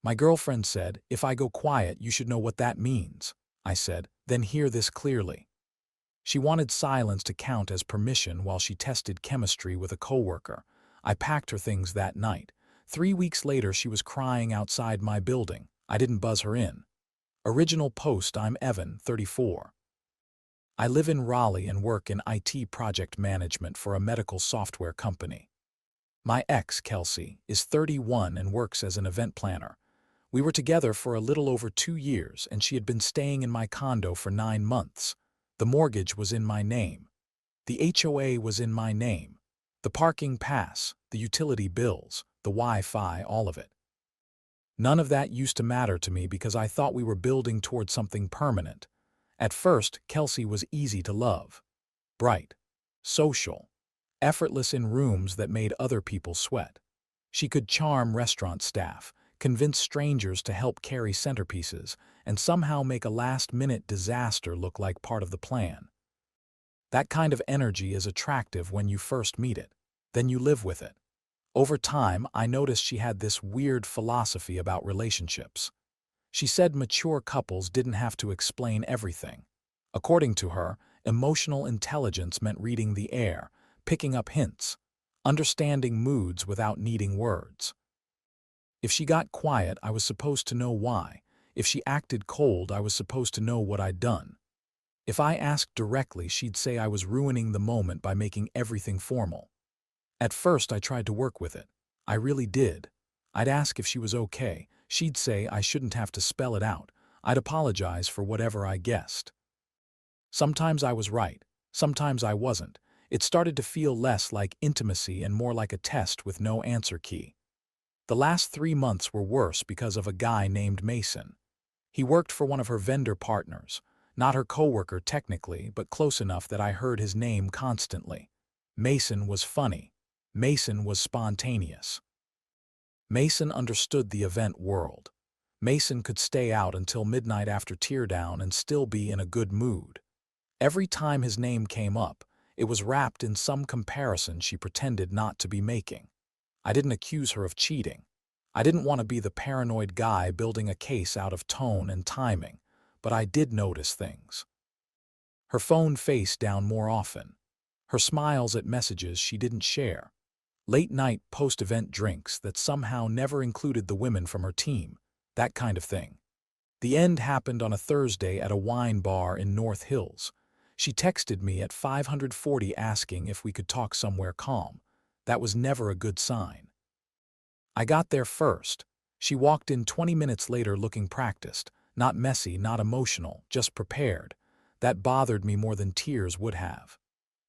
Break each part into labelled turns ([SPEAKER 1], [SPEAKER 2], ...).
[SPEAKER 1] My girlfriend said, "If I go quiet, you should know what that means." I said, "Then hear this clearly." She wanted silence to count as permission while she tested chemistry with a coworker. I packed her things that night. 3 weeks later, she was crying outside my building. I didn't buzz her in. Original post: I'm Evan, 34. I live in Raleigh and work in IT project management for a medical software company. My ex, Kelsey, is 31 and works as an event planner. We were together for a little over 2 years, and she had been staying in my condo for 9 months. The mortgage was in my name. The HOA was in my name. The parking pass, the utility bills, the Wi-Fi, all of it. None of that used to matter to me because I thought we were building towards something permanent. At first, Kelsey was easy to love. Bright, social, effortless in rooms that made other people sweat. She could charm restaurant staff, convince strangers to help carry centerpieces, and somehow make a last-minute disaster look like part of the plan. That kind of energy is attractive when you first meet it. Then you live with it. Over time, I noticed she had this weird philosophy about relationships. She said mature couples didn't have to explain everything. According to her, emotional intelligence meant reading the air, picking up hints, understanding moods without needing words. If she got quiet, I was supposed to know why. If she acted cold, I was supposed to know what I'd done. If I asked directly, she'd say I was ruining the moment by making everything formal. At first, I tried to work with it. I really did. I'd ask if she was okay. She'd say I shouldn't have to spell it out. I'd apologize for whatever I guessed. Sometimes I was right. Sometimes I wasn't. It started to feel less like intimacy and more like a test with no answer key. The last 3 months were worse because of a guy named Mason. He worked for one of her vendor partners, not her coworker technically, but close enough that I heard his name constantly. Mason was funny. Mason was spontaneous. Mason understood the event world. Mason could stay out until midnight after teardown and still be in a good mood. Every time his name came up, it was wrapped in some comparison she pretended not to be making. I didn't accuse her of cheating. I didn't want to be the paranoid guy building a case out of tone and timing, but I did notice things. Her phone face down more often. Her smiles at messages she didn't share. Late-night post-event drinks that somehow never included the women from her team. That kind of thing. The end happened on a Thursday at a wine bar in North Hills. She texted me at 540 asking if we could talk somewhere calm. That was never a good sign. I got there first. She walked in 20 minutes later looking practiced, not messy, not emotional, just prepared. That bothered me more than tears would have.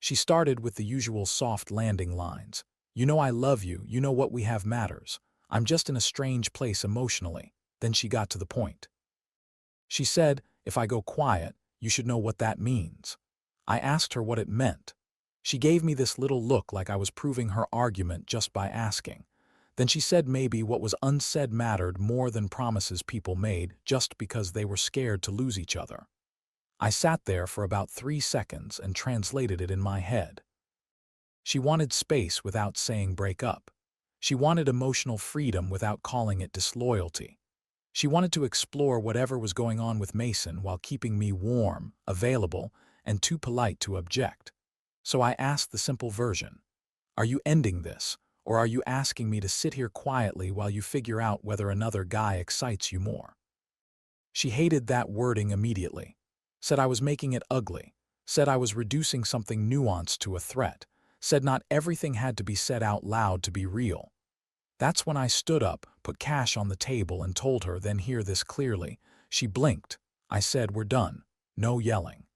[SPEAKER 1] She started with the usual soft landing lines. "You know I love you, you know what we have matters. I'm just in a strange place emotionally." Then she got to the point. She said, "If I go quiet, you should know what that means." I asked her what it meant. She gave me this little look like I was proving her argument just by asking. Then she said maybe what was unsaid mattered more than promises people made just because they were scared to lose each other. I sat there for about 3 seconds and translated it in my head. She wanted space without saying break up. She wanted emotional freedom without calling it disloyalty. She wanted to explore whatever was going on with Mason while keeping me warm, available, and too polite to object. So I asked the simple version. Are you ending this, or are you asking me to sit here quietly while you figure out whether another guy excites you more? She hated that wording immediately. Said I was making it ugly. Said I was reducing something nuanced to a threat. Said not everything had to be said out loud to be real. That's when I stood up, put cash on the table, and told her, "Then hear this clearly." She blinked. I said, "We're done." No yelling.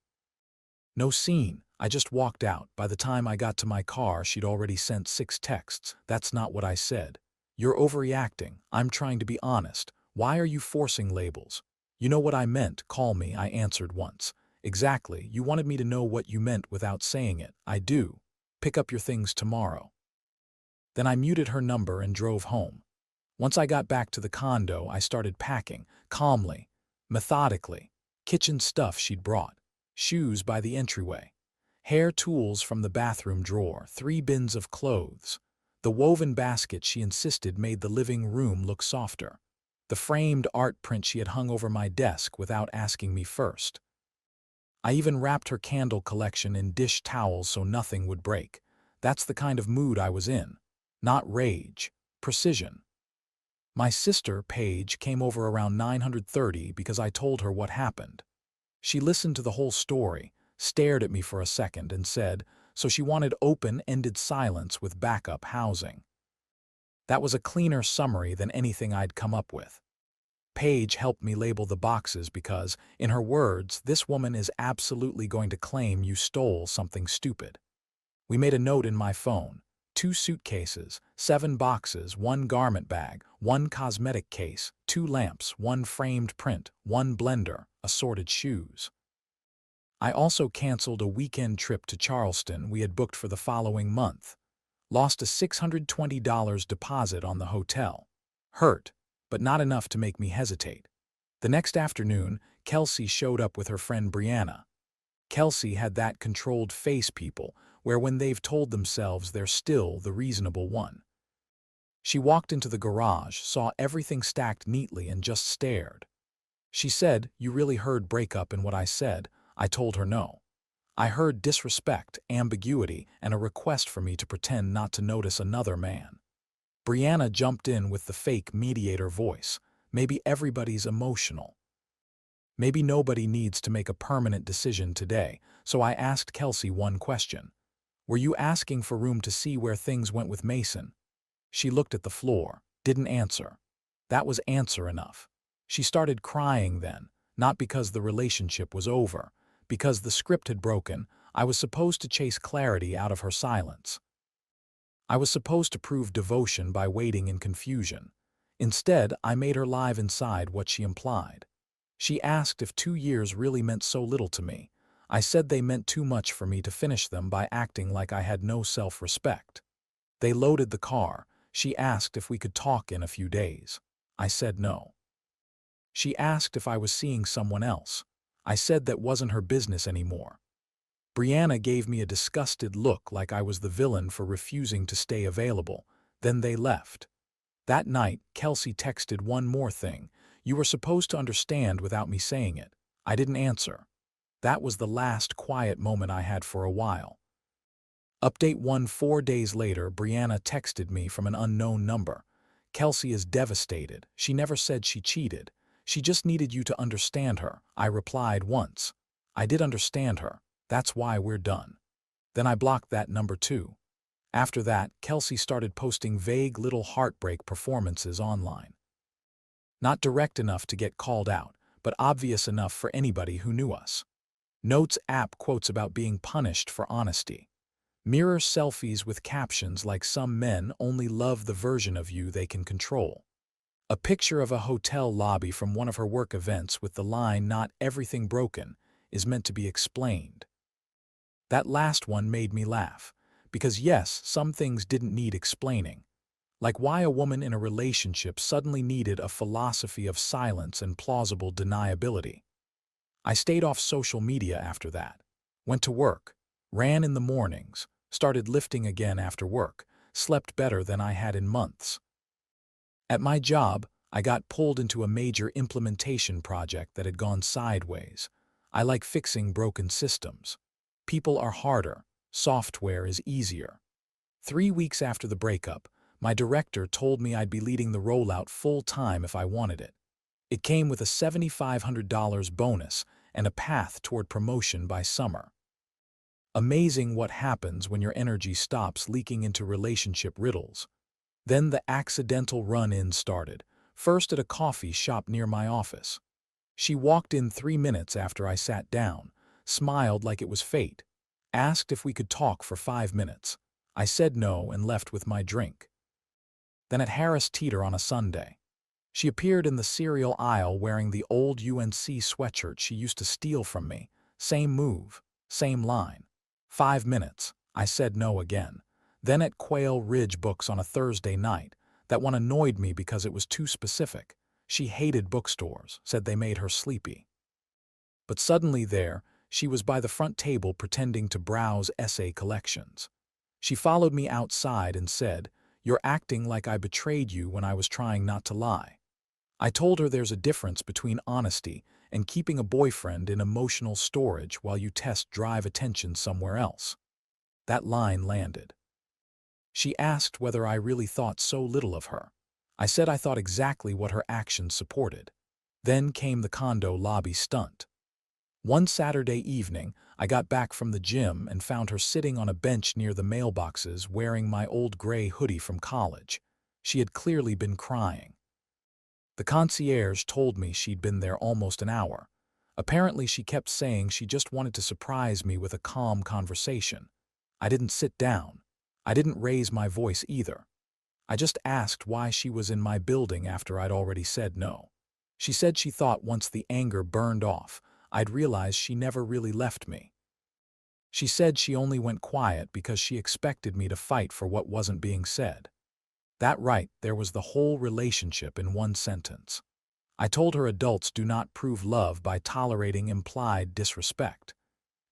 [SPEAKER 1] No scene. I just walked out. By the time I got to my car, she'd already sent 6 texts. "That's not what I said. You're overreacting. I'm trying to be honest. Why are you forcing labels?" "You know what I meant. Call me," I answered once. "Exactly. You wanted me to know what you meant without saying it." "I do. Pick up your things tomorrow." Then I muted her number and drove home. Once I got back to the condo, I started packing, calmly, methodically. Kitchen stuff she'd brought. Shoes by the entryway. Hair tools from the bathroom drawer. 3 bins of clothes. The woven basket she insisted made the living room look softer. the framed art print she had hung over my desk without asking me first. I even wrapped her candle collection in dish towels so nothing would break. That's the kind of mood I was in. Not rage, precision. My sister, Paige, came over around 9:30 because I told her what happened. She listened to the whole story, stared at me for a second, and said, so she wanted open-ended silence with backup housing. That was a cleaner summary than anything I'd come up with. Paige helped me label the boxes because, in her words, this woman is absolutely going to claim you stole something stupid. We made a note in my phone: 2 suitcases, 7 boxes, 1 garment bag, 1 cosmetic case, 2 lamps, 1 framed print, 1 blender, assorted shoes. I also canceled a weekend trip to Charleston we had booked for the following month. Lost a $620 deposit on the hotel. Hurt, but not enough to make me hesitate. The next afternoon, Kelsey showed up with her friend Brianna. Kelsey had that controlled face people, where when they've told themselves they're still the reasonable one. She walked into the garage, saw everything stacked neatly, and just stared. She said, "You really heard breakup in what I said?" I told her no. I heard disrespect, ambiguity, and a request for me to pretend not to notice another man. Brianna jumped in with the fake mediator voice. Maybe everybody's emotional. Maybe nobody needs to make a permanent decision today, so I asked Kelsey one question. Were you asking for room to see where things went with Mason? She looked at the floor, didn't answer. That was answer enough. She started crying then, not because the relationship was over, because the script had broken. I was supposed to chase clarity out of her silence. I was supposed to prove devotion by waiting in confusion. Instead, I made her live inside what she implied. She asked if 2 years really meant so little to me. I said they meant too much for me to finish them by acting like I had no self-respect. They loaded the car. She asked if we could talk in a few days. I said no. She asked if I was seeing someone else. I said that wasn't her business anymore. Brianna gave me a disgusted look like I was the villain for refusing to stay available. Then they left. That night, Kelsey texted one more thing. You were supposed to understand without me saying it. I didn't answer. That was the last quiet moment I had for a while. Update 1: 4 days later, Brianna texted me from an unknown number. Kelsey is devastated. She never said she cheated. She just needed you to understand her. I replied once. I did understand her. That's why we're done. Then I blocked that number too. After that, Kelsey started posting vague little heartbreak performances online. Not direct enough to get called out, but obvious enough for anybody who knew us. Notes app quotes about being punished for honesty. Mirror selfies with captions like some men only love the version of you they can control. A picture of a hotel lobby from one of her work events with the line, "Not everything broken is meant to be explained." That last one made me laugh, because yes, some things didn't need explaining. Like why a woman in a relationship suddenly needed a philosophy of silence and plausible deniability. I stayed off social media after that. Went to work, ran in the mornings, started lifting again after work, slept better than I had in months. At my job, I got pulled into a major implementation project that had gone sideways. I like fixing broken systems. People are harder, software is easier. 3 weeks after the breakup, my director told me I'd be leading the rollout full-time if I wanted it. It came with a $7,500 bonus and a path toward promotion by summer. Amazing what happens when your energy stops leaking into relationship riddles. Then the accidental run-in started, first at a coffee shop near my office. She walked in 3 minutes after I sat down, smiled like it was fate, asked if we could talk for 5 minutes. I said no and left with my drink. Then at Harris Teeter on a Sunday. She appeared in the cereal aisle wearing the old UNC sweatshirt she used to steal from me. Same move, same line. 5 minutes. I said no again. Then at Quail Ridge Books on a Thursday night. That one annoyed me because it was too specific. She hated bookstores, said they made her sleepy. But suddenly there, she was by the front table pretending to browse essay collections. She followed me outside and said, "You're acting like I betrayed you when I was trying not to lie." I told her there's a difference between honesty and keeping a boyfriend in emotional storage while you test drive attention somewhere else. That line landed. She asked whether I really thought so little of her. I said I thought exactly what her actions supported. Then came the condo lobby stunt. One Saturday evening, I got back from the gym and found her sitting on a bench near the mailboxes wearing my old gray hoodie from college. She had clearly been crying. The concierge told me she'd been there almost an hour. Apparently, she kept saying she just wanted to surprise me with a calm conversation. I didn't sit down. I didn't raise my voice either. I just asked why she was in my building after I'd already said no. She said she thought once the anger burned off, I'd realize she never really left me. She said she only went quiet because she expected me to fight for what wasn't being said. That right, there was the whole relationship in one sentence. I told her adults do not prove love by tolerating implied disrespect.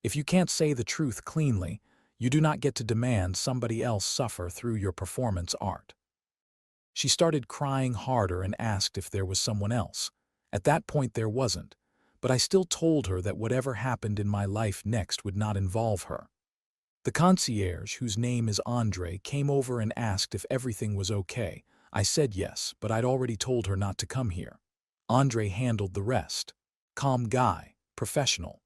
[SPEAKER 1] If you can't say the truth cleanly, you do not get to demand somebody else suffer through your performance art. She started crying harder and asked if there was someone else. At that point there wasn't, but I still told her that whatever happened in my life next would not involve her. The concierge, whose name is Andre, came over and asked if everything was okay. I said yes, but I'd already told her not to come here. Andre handled the rest. Calm guy, professional.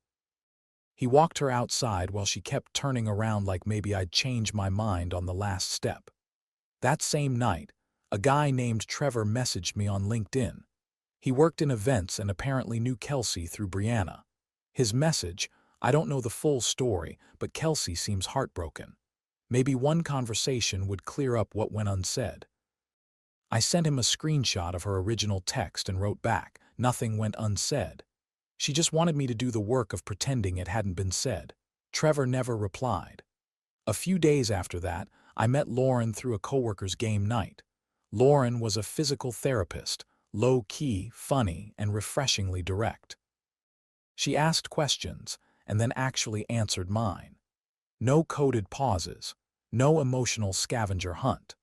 [SPEAKER 1] He walked her outside while she kept turning around like maybe I'd changed my mind on the last step. That same night, a guy named Trevor messaged me on LinkedIn. He worked in events and apparently knew Kelsey through Brianna. His message, I don't know the full story, but Kelsey seems heartbroken. Maybe one conversation would clear up what went unsaid. I sent him a screenshot of her original text and wrote back, nothing went unsaid. She just wanted me to do the work of pretending it hadn't been said. Trevor never replied. A few days after that, I met Lauren through a coworker's game night. Lauren was a physical therapist, low-key, funny, and refreshingly direct. She asked questions, and then actually answered mine. No coded pauses, no emotional scavenger hunt.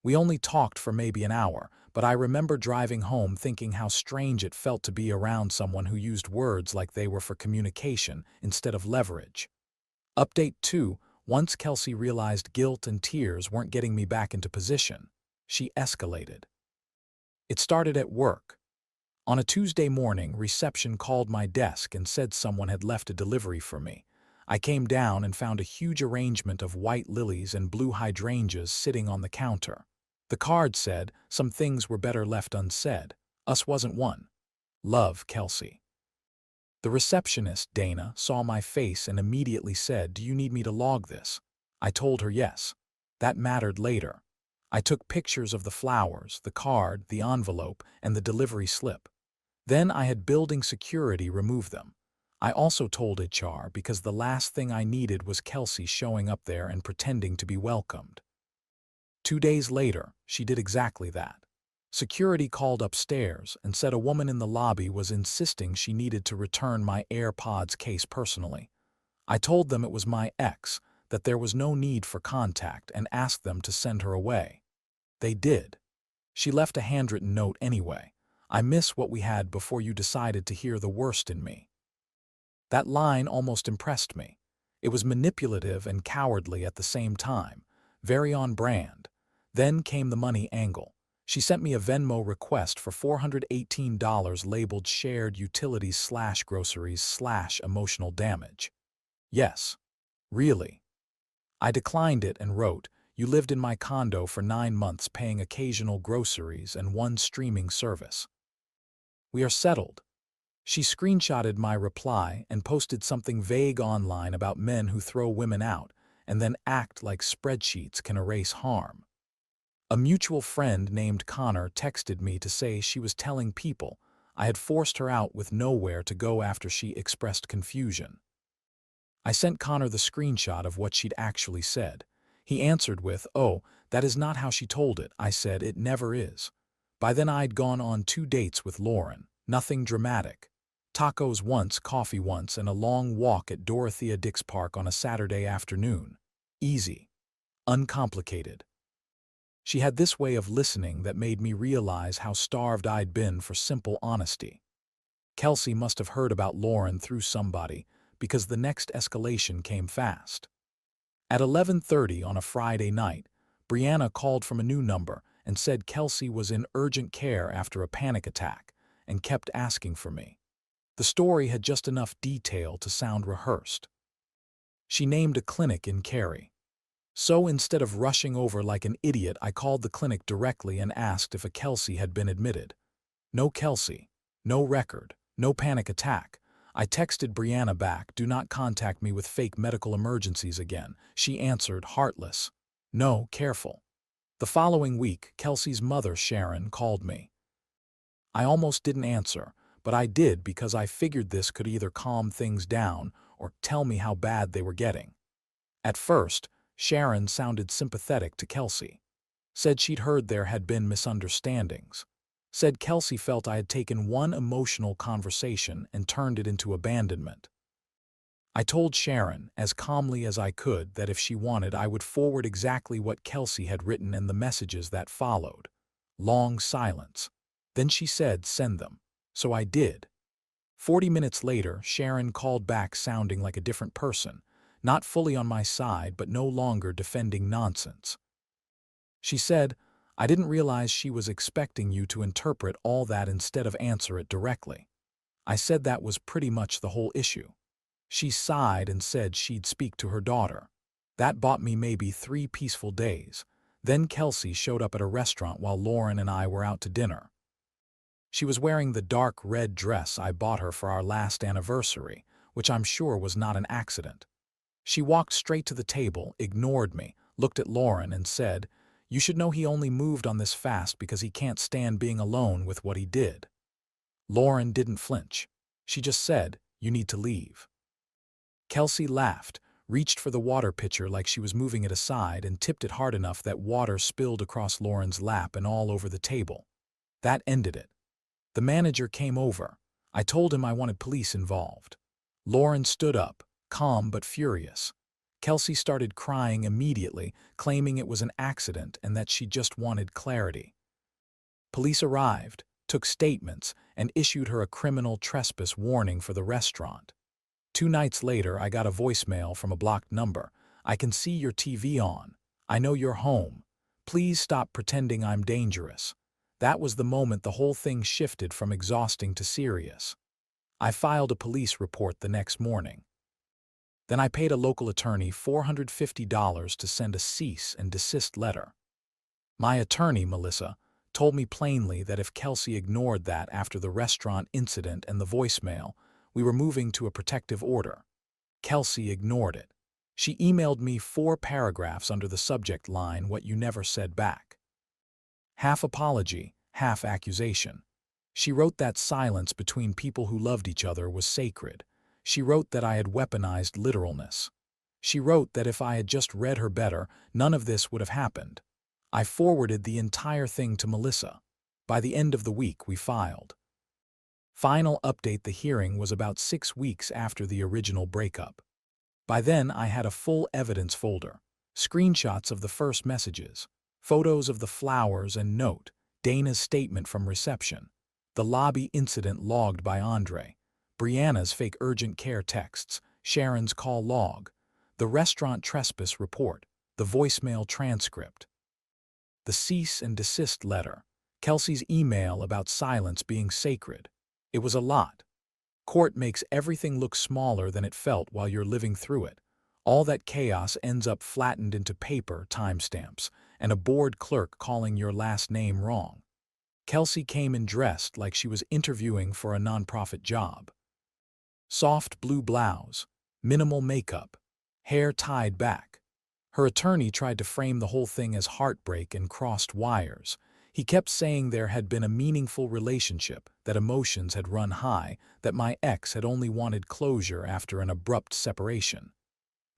[SPEAKER 1] We only talked for maybe an hour, but I remember driving home thinking how strange it felt to be around someone who used words like they were for communication instead of leverage. Update 2, once Kelsey realized guilt and tears weren't getting me back into position, she escalated. It started at work. On a Tuesday morning, reception called my desk and said someone had left a delivery for me. I came down and found a huge arrangement of white lilies and blue hydrangeas sitting on the counter. The card said, some things were better left unsaid. Us wasn't one. Love, Kelsey. The receptionist, Dana, saw my face and immediately said, do you need me to log this? I told her yes. That mattered later. I took pictures of the flowers, the card, the envelope, and the delivery slip. Then I had building security remove them. I also told HR because the last thing I needed was Kelsey showing up there and pretending to be welcomed. 2 days later, she did exactly that. Security called upstairs and said a woman in the lobby was insisting she needed to return my AirPods case personally. I told them it was my ex, that there was no need for contact, and asked them to send her away. They did. She left a handwritten note anyway. I miss what we had before you decided to hear the worst in me. That line almost impressed me. It was manipulative and cowardly at the same time, very on brand. Then came the money angle. She sent me a Venmo request for $418 labeled shared utilities/groceries/emotional damage. Yes. Really. I declined it and wrote, you lived in my condo for 9 months paying occasional groceries and one streaming service. We are settled. She screenshotted my reply and posted something vague online about men who throw women out and then act like spreadsheets can erase harm. A mutual friend named Connor texted me to say she was telling people I had forced her out with nowhere to go after she expressed confusion. I sent Connor the screenshot of what she'd actually said. He answered with, oh, that is not how she told it. I said, it never is. By then I'd gone on 2 dates with Lauren, nothing dramatic. Tacos once, coffee once, and a long walk at Dorothea Dix Park on a Saturday afternoon. Easy. Uncomplicated. She had this way of listening that made me realize how starved I'd been for simple honesty. Kelsey must have heard about Lauren through somebody, because the next escalation came fast. At 11:30 on a Friday night, Brianna called from a new number and said Kelsey was in urgent care after a panic attack and kept asking for me. The story had just enough detail to sound rehearsed. She named a clinic in Cary. So instead of rushing over like an idiot, I called the clinic directly and asked if a Kelsey had been admitted. No Kelsey, no record, no panic attack. I texted Brianna back, "Do not contact me with fake medical emergencies again." She answered, heartless, "No, careful." The following week, Kelsey's mother, Sharon, called me. I almost didn't answer, but I did because I figured this could either calm things down or tell me how bad they were getting. At first, Sharon sounded sympathetic to Kelsey. Said she'd heard there had been misunderstandings. Said Kelsey felt I had taken one emotional conversation and turned it into abandonment. I told Sharon, as calmly as I could, that if she wanted, I would forward exactly what Kelsey had written and the messages that followed. Long silence. Then she said, "Send them." So I did. 40 minutes later, Sharon called back sounding like a different person, not fully on my side but no longer defending nonsense. She said, "I didn't realize she was expecting you to interpret all that instead of answer it directly." I said that was pretty much the whole issue. She sighed and said she'd speak to her daughter. That bought me maybe 3 peaceful days. Then Kelsey showed up at a restaurant while Lauren and I were out to dinner. She was wearing the dark red dress I bought her for our last anniversary, which I'm sure was not an accident. She walked straight to the table, ignored me, looked at Lauren and said, "You should know he only moved on this fast because he can't stand being alone with what he did." Lauren didn't flinch. She just said, "You need to leave." Kelsey laughed, reached for the water pitcher like she was moving it aside, and tipped it hard enough that water spilled across Lauren's lap and all over the table. That ended it. The manager came over. I told him I wanted police involved. Lauren stood up, calm but furious. Kelsey started crying immediately, claiming it was an accident and that she just wanted clarity. Police arrived, took statements, and issued her a criminal trespass warning for the restaurant. 2 nights later, I got a voicemail from a blocked number. "I can see your TV on. I know you're home. Please stop pretending I'm dangerous." That was the moment the whole thing shifted from exhausting to serious. I filed a police report the next morning. Then I paid a local attorney $450 to send a cease and desist letter. My attorney, Melissa, told me plainly that if Kelsey ignored that after the restaurant incident and the voicemail, we were moving to a protective order. Kelsey ignored it. She emailed me 4 paragraphs under the subject line, "What you never said back." Half apology, half accusation. She wrote that silence between people who loved each other was sacred. She wrote that I had weaponized literalness. She wrote that if I had just read her better, none of this would have happened. I forwarded the entire thing to Melissa. By the end of the week, we filed. Final update: the hearing was about 6 weeks after the original breakup. By then, I had a full evidence folder, screenshots of the first messages, photos of the flowers and note, Dana's statement from reception, the lobby incident logged by Andre, Brianna's fake urgent care texts, Sharon's call log, the restaurant trespass report, the voicemail transcript, the cease and desist letter, Kelsey's email about silence being sacred. It was a lot. Court makes everything look smaller than it felt while you're living through it. All that chaos ends up flattened into paper timestamps and a bored clerk calling your last name wrong. Kelsey came in dressed like she was interviewing for a nonprofit job. Soft blue blouse, minimal makeup, hair tied back. Her attorney tried to frame the whole thing as heartbreak and crossed wires. He kept saying there had been a meaningful relationship, that emotions had run high, that my ex had only wanted closure after an abrupt separation.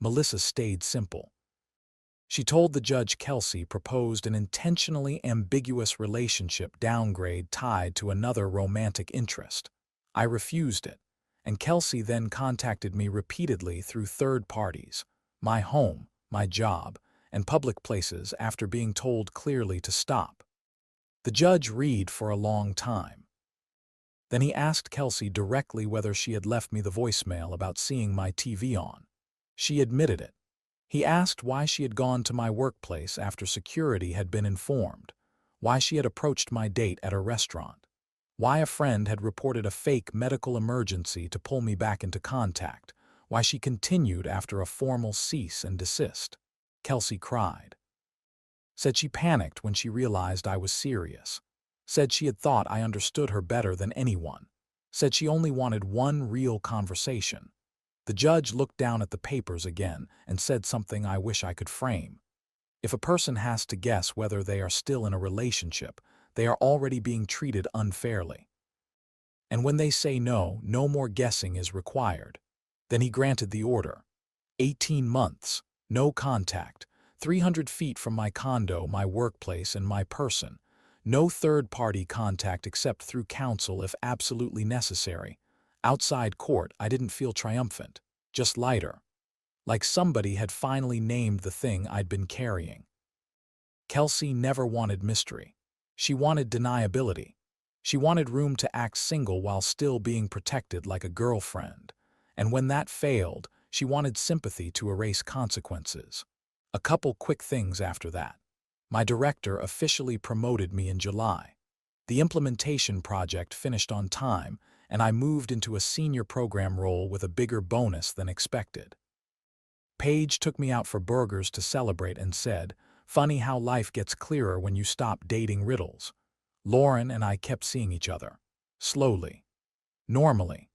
[SPEAKER 1] Melissa stayed simple. She told the judge Kelsey proposed an intentionally ambiguous relationship downgrade tied to another romantic interest. I refused it, and Kelsey then contacted me repeatedly through third parties, my home, my job, and public places after being told clearly to stop. The judge read for a long time. Then he asked Kelsey directly whether she had left me the voicemail about seeing my TV on. She admitted it. He asked why she had gone to my workplace after security had been informed, why she had approached my date at a restaurant, why a friend had reported a fake medical emergency to pull me back into contact, why she continued after a formal cease and desist. Kelsey cried. Said she panicked when she realized I was serious. Said she had thought I understood her better than anyone. Said she only wanted one real conversation. The judge looked down at the papers again and said something I wish I could frame. If a person has to guess whether they are still in a relationship, they are already being treated unfairly. And when they say no, no more guessing is required. Then he granted the order. 18 months, no contact, 300 feet from my condo, my workplace, and my person. No third-party contact except through counsel if absolutely necessary. Outside court, I didn't feel triumphant, just lighter. Like somebody had finally named the thing I'd been carrying. Kelsey never wanted mystery. She wanted deniability. She wanted room to act single while still being protected like a girlfriend. And when that failed, she wanted sympathy to erase consequences. A couple quick things after that. My director officially promoted me in July. The implementation project finished on time, and I moved into a senior program role with a bigger bonus than expected. Paige took me out for burgers to celebrate and said, "Funny how life gets clearer when you stop dating riddles." Lauren and I kept seeing each other. Slowly. Normally.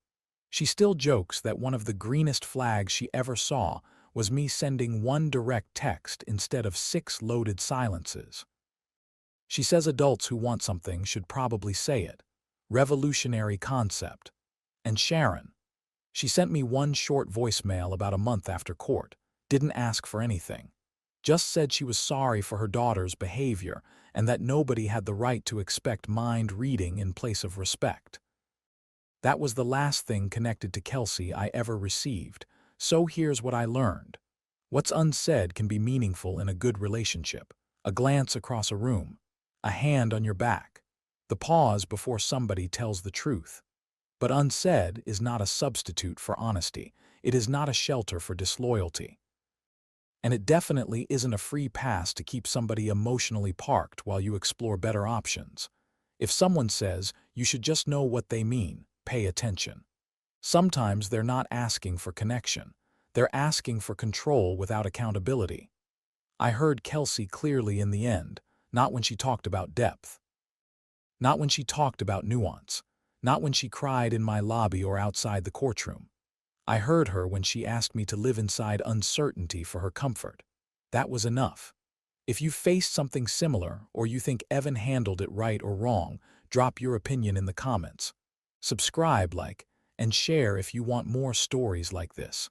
[SPEAKER 1] She still jokes that one of the greenest flags she ever saw was me sending one direct text instead of 6 loaded silences. She says adults who want something should probably say it. Revolutionary concept. And Sharon. She sent me one short voicemail about a month after court. Didn't ask for anything. Just said she was sorry for her daughter's behavior and that nobody had the right to expect mind reading in place of respect. That was the last thing connected to Kelsey I ever received. So here's what I learned. What's unsaid can be meaningful in a good relationship. A glance across a room. A hand on your back. The pause before somebody tells the truth. But unsaid is not a substitute for honesty. It is not a shelter for disloyalty. And it definitely isn't a free pass to keep somebody emotionally parked while you explore better options. If someone says, you should just know what they mean, pay attention. Sometimes they're not asking for connection. They're asking for control without accountability. I heard Kelsey clearly in the end, not when she talked about depth. Not when she talked about nuance. Not when she cried in my lobby or outside the courtroom. I heard her when she asked me to live inside uncertainty for her comfort. That was enough. If you faced something similar or you think Evan handled it right or wrong, drop your opinion in the comments. Subscribe, like, and share if you want more stories like this.